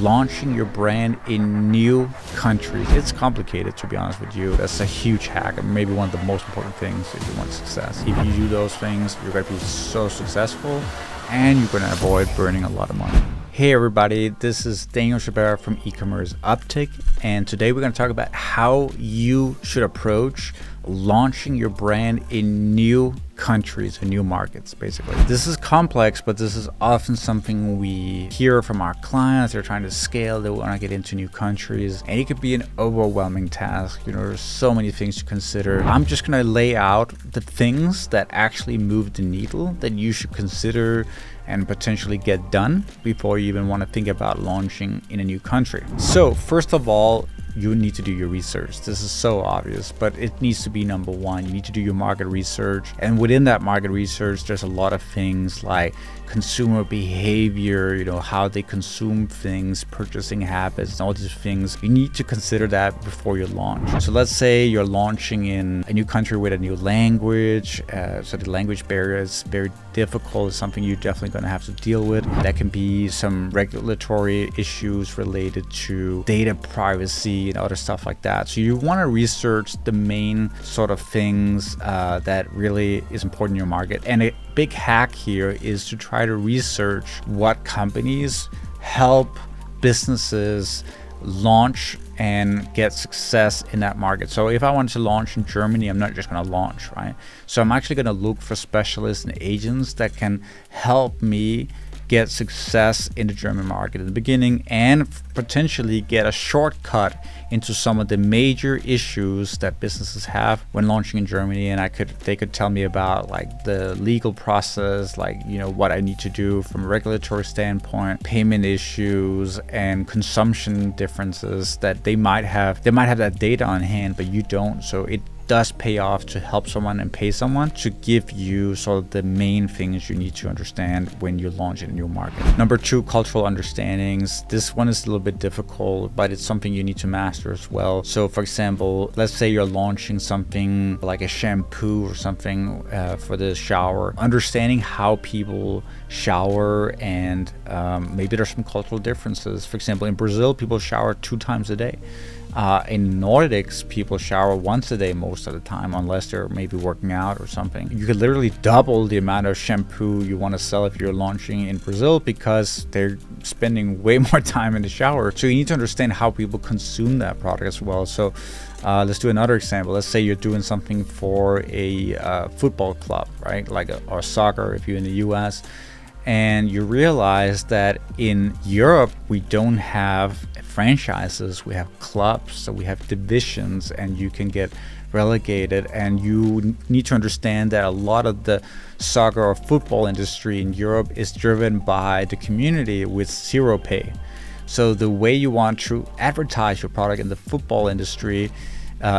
launching your brand in new countries. It's complicated, to be honest with you. That's a huge hack, and maybe one of the most important things if you want success. If you do those things, you're going to be so successful and you're going to avoid burning a lot of money. Hey everybody, this is Daniel Chabert from e-commerce Uptick, and today we're going to talk about how you should approach launching your brand in new countries and new markets. Basically, this is complex, but this is often something we hear from our clients. They're trying to scale, they want to get into new countries, and it could be an overwhelming task. You know, there's so many things to consider. I'm just going to lay out the things that actually move the needle that you should consider and potentially get done before you even want to think about launching in a new country. So first of all, you need to do your research. This is so obvious, but it needs to be number one. You need to do your market research, and within that market research, there's a lot of things like consumer behavior, you know, how they consume things, purchasing habits, and all these things. You need to consider that before you launch. So let's say you're launching in a new country with a new language, so the language barrier is very difficult. It's something you're definitely going to have to deal with. That can be some regulatory issues related to data privacy and other stuff like that. So you want to research the main sort of things that really is important in your market. And a big hack here is to try to research what companies help businesses launch and get success in that market. So if I want to launch in Germany, I'm not just going to launch, right? So I'm actually going to look for specialists and agents that can help me get success in the German market in the beginning, and potentially get a shortcut into some of the major issues that businesses have when launching in Germany. And they could tell me about like the legal process, like, you know, what I need to do from a regulatory standpoint, payment issues, and consumption differences that they might have. They might have that data on hand, but you don't. So it does pay off to help someone and pay someone to give you sort of the main things you need to understand when you launch in a new market. Number two, cultural understandings. This one is a little bit difficult, but it's something you need to master as well. So for example, let's say you're launching something like a shampoo or something for the shower. Understanding how people shower, and maybe there's some cultural differences. For example, in Brazil, people shower 2 times a day. In Nordics, people shower once a day most of the time, unless they're maybe working out or something. You could literally double the amount of shampoo you want to sell if you're launching in Brazil, because they're spending way more time in the shower. So you need to understand how people consume that product as well. So let's do another example. Let's say you're doing something for a football club, right? Like or soccer if you're in the US. And you realize that in Europe, we don't have franchises, we have clubs, so we have divisions, and you can get relegated. And you need to understand that a lot of the soccer or football industry in Europe is driven by the community with zero pay. So the way you want to advertise your product in the football industry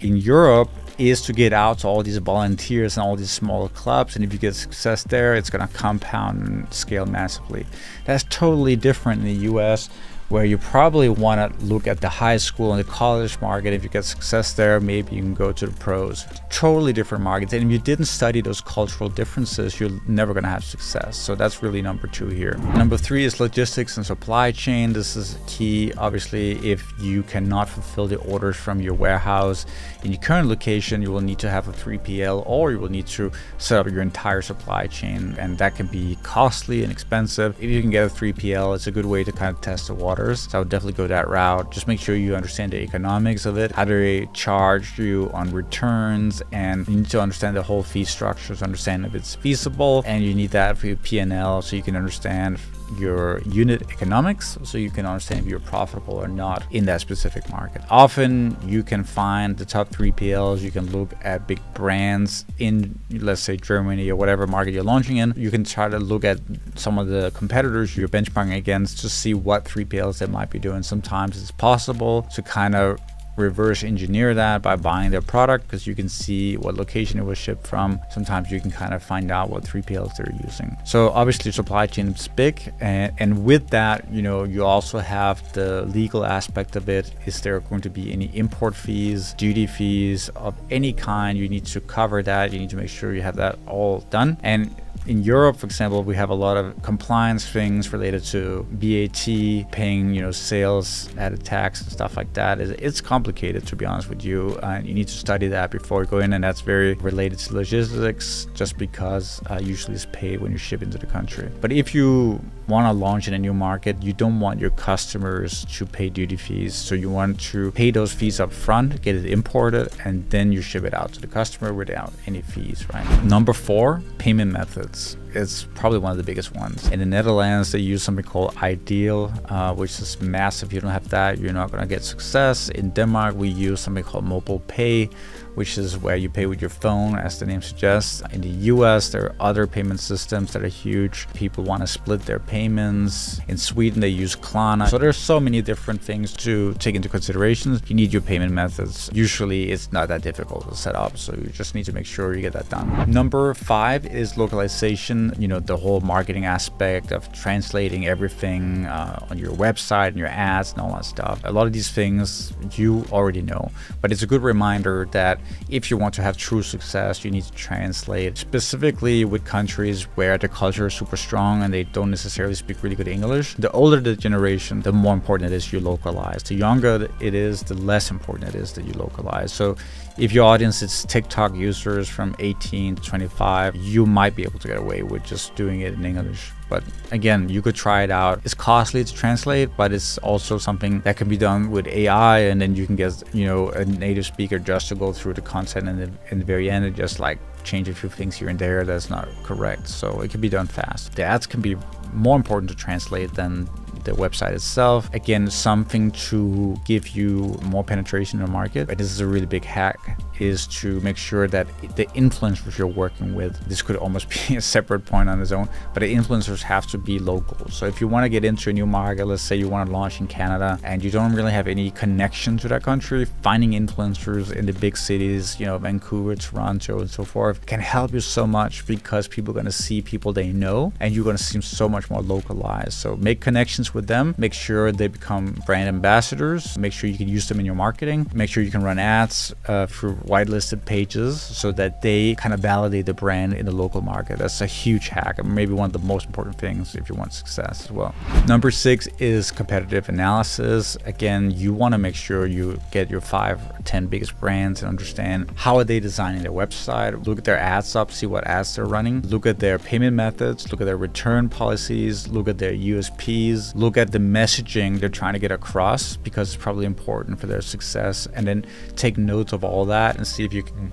in Europe is to get out to all these volunteers and all these smaller clubs, and if you get success there, it's going to compound and scale massively. That's totally different in the US, where you probably want to look at the high school and the college market. If you get success there, maybe you can go to the pros. Totally different markets, and if you didn't study those cultural differences, you're never going to have success. So that's really number two here. Number three is logistics and supply chain. This is key. Obviously, if you cannot fulfill the orders from your warehouse in your current location, you will need to have a 3PL, or you will need to set up your entire supply chain, and that can be costly and expensive. If you can get a 3PL, it's a good way to kind of test the water. So I would definitely go that route. Just make sure you understand the economics of it. How do they charge you on returns? And you need to understand the whole fee structure to understand if it's feasible. And you need that for your P&L, so you can understand your unit economics, so you can understand if you're profitable or not in that specific market. Often you can find the top 3PLs. You can look at big brands in, let's say, Germany or whatever market you're launching in. You can try to look at some of the competitors you're benchmarking against to see what 3PLs they might be doing. Sometimes it's possible to kind of reverse engineer that by buying their product, because you can see what location it was shipped from. Sometimes you can kind of find out what 3PLs they're using. So obviously supply chain is big, and with that, you know, you also have the legal aspect of it. Is there going to be any import fees, duty fees of any kind? You need to cover that. You need to make sure you have that all done. And In Europe, for example, we have a lot of compliance things related to VAT, paying, sales added tax and stuff like that. It's complicated, to be honest with you. You need to study that before you go in, and that's very related to logistics, just because usually it's paid when you ship into the country. But if you want to launch in a new market, you don't want your customers to pay duty fees. So you want to pay those fees up front, get it imported, and then you ship it out to the customer without any fees, right? Number 4, payment methods. It's probably one of the biggest ones. In the Netherlands, they use something called Ideal, which is massive. If you don't have that, you're not going to get success. In Denmark, we use something called mobile pay, which is where you pay with your phone, as the name suggests. In the US, there are other payment systems that are huge. People want to split their payments. In Sweden, they use Klarna. So there's so many different things to take into consideration. You need your payment methods. Usually, it's not that difficult to set up, so you just need to make sure you get that done. Number 5 is localization. The whole marketing aspect of translating everything on your website and your ads and all that stuff. A lot of these things you already know, but it's a good reminder that if you want to have true success, you need to translate, specifically with countries where the culture is super strong and they don't necessarily speak really good English. The older the generation, the more important it is you localize. The younger it is, the less important it is that you localize. So if your audience is TikTok users from 18 to 25, you might be able to get away with just doing it in English. But again, you could try it out. It's costly to translate, but it's also something that can be done with AI, and then you can get, a native speaker just to go through the content, and in the very end, it just like change a few things here and there that's not correct. So it can be done fast. The ads can be more important to translate than the website itself. Again, something to give you more penetration in the market. But this is a really big hack, is to make sure that the influencers you're working with, this could almost be a separate point on its own, but the influencers have to be local. So if you want to get into a new market, let's say you want to launch in Canada and you don't really have any connection to that country, finding influencers in the big cities, Vancouver, Toronto, and so forth, can help you so much, because people are going to see people they know, and you're going to seem so much more localized. So make connections with them, make sure they become brand ambassadors, make sure you can use them in your marketing, make sure you can run ads through whitelisted pages so that they kind of validate the brand in the local market. That's a huge hack, and maybe one of the most important things if you want success as well. Number 6 is competitive analysis. Again, you want to make sure you get your 5 or 10 biggest brands and understand how are they designing their website, look at their ads up, see what ads they're running, look at their payment methods, look at their return policies, look at their USPs, look at the messaging they're trying to get across, because it's probably important for their success, and then take notes of all that and see if you can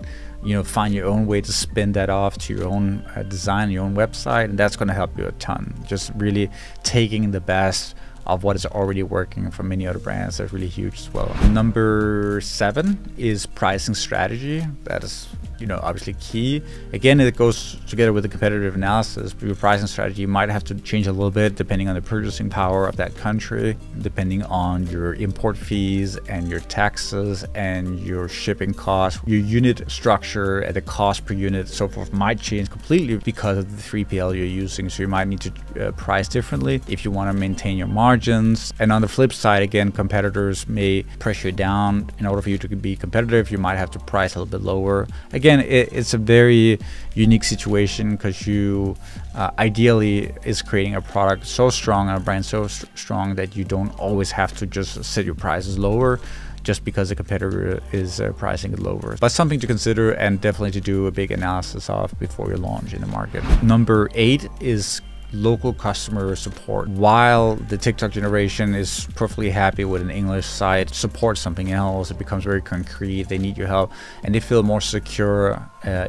find your own way to spin that off to your own design, your own website, and that's going to help you a ton. Just really taking the best of what is already working from many other brands. That's really huge as well. Number 7 is pricing strategy. That is obviously key. Again, it goes together with the competitive analysis, but your pricing strategy might have to change a little bit depending on the purchasing power of that country, depending on your import fees and your taxes and your shipping costs. Your unit structure and the cost per unit, so forth, might change completely because of the 3PL you're using. So you might need to price differently if you want to maintain your margins. And on the flip side, again, competitors may pressure you down. In order for you to be competitive, you might have to price a little bit lower. Again, it's a very unique situation, because you ideally is creating a product so strong and a brand so strong that you don't always have to just set your prices lower just because the competitor is pricing it lower. But something to consider, and definitely to do a big analysis of before you launch in the market. Number 8 is local customer support. While the TikTok generation is perfectly happy with an English site, support something else, it becomes very concrete. They need your help, and they feel more secure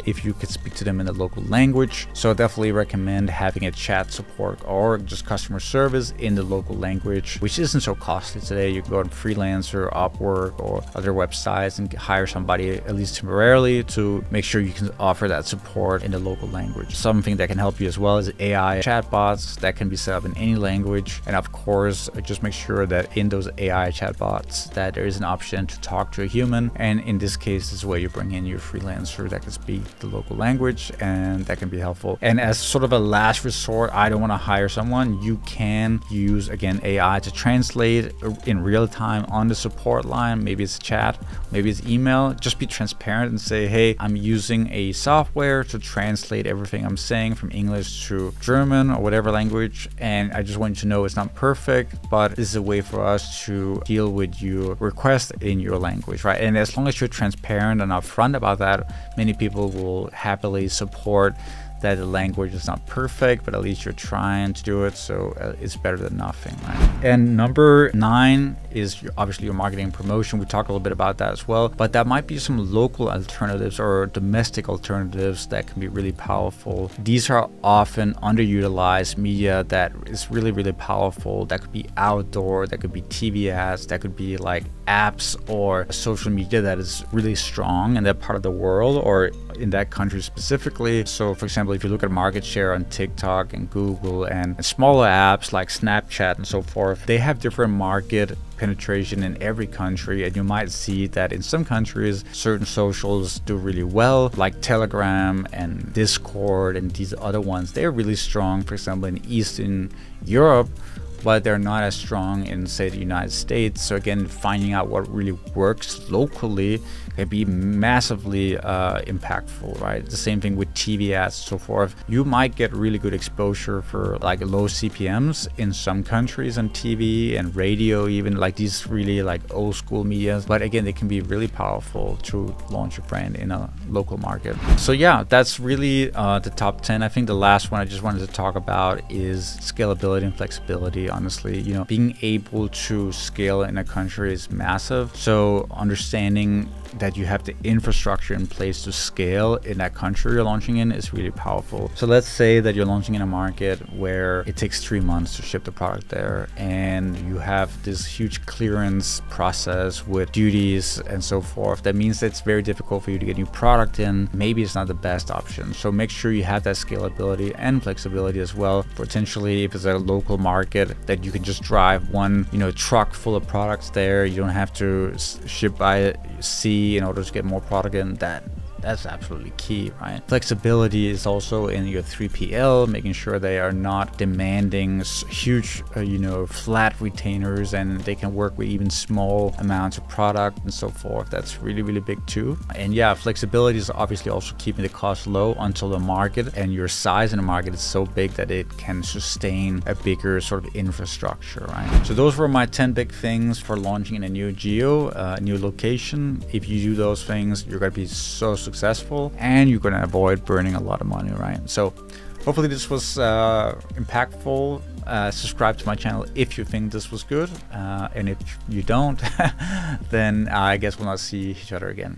if you could speak to them in the local language. So I definitely recommend having a chat support or just customer service in the local language, which isn't so costly today. You can go on Freelancer, Upwork, or other websites and hire somebody, at least temporarily, to make sure you can offer that support in the local language. Something that can help you as well is AI chatbot chatbots that can be set up in any language. And of course, just make sure that in those AI chatbots that there is an option to talk to a human. And in this case, this is where you bring in your freelancer that can speak the local language, and that can be helpful. And as sort of a last resort, I don't want to hire someone. You can use, again, AI to translate in real time on the support line. Maybe it's chat, maybe it's email. Just be transparent and say, hey, I'm using a software to translate everything I'm saying from English to German or whatever language. And I just want you to know it's not perfect, but this is a way for us to deal with your request in your language, right? And as long as you're transparent and upfront about that, many people will happily support that the language is not perfect, but at least you're trying to do it, so it's better than nothing, right? And number 9 is obviously your marketing and promotion. We talked a little bit about that as well, but that might be some local alternatives or domestic alternatives that can be really powerful. These are often underutilized media that is really, really powerful. That could be outdoor, that could be TV ads, that could be like apps or social media that is really strong in that part of the world or in that country specifically. So for example, if you look at market share on TikTok and Google and smaller apps like Snapchat and so forth, they have different market penetration in every country, and you might see that in some countries certain socials do really well, like Telegram and Discord, and these other ones, they're really strong, for example, in Eastern Europe, but they're not as strong in, say, the United States. So again, finding out what really works locally can be massively impactful, right? The same thing with TV ads and so forth. You might get really good exposure for like low CPMs in some countries on TV and radio, even like these really like old school media. But again, they can be really powerful to launch a brand in a local market. So yeah, that's really the top 10. I think the last one I just wanted to talk about is scalability and flexibility. Honestly, you know, being able to scale in a country is massive. So understanding that you have the infrastructure in place to scale in that country you're launching in is really powerful. So let's say that you're launching in a market where it takes 3 months to ship the product there, and you have this huge clearance process with duties and so forth. That means that it's very difficult for you to get new product in. Maybe it's not the best option. So make sure you have that scalability and flexibility as well. Potentially, if it's a local market, that you can just drive one, you know, truck full of products there. You don't have to ship by sea in order to get more product in. That's absolutely key, right? Flexibility is also in your 3PL, making sure they are not demanding huge, you know, flat retainers, and they can work with even small amounts of product and so forth. That's really, really big too. And yeah, flexibility is obviously also keeping the cost low until the market and your size in the market is so big that it can sustain a bigger sort of infrastructure, right? So those were my 10 big things for launching in a new geo, a new location. If you do those things, you're going to be so successful and you're going to avoid burning a lot of money, right? So hopefully this was impactful. Subscribe to my channel if you think this was good, and if you don't, then I guess we'll not see each other again.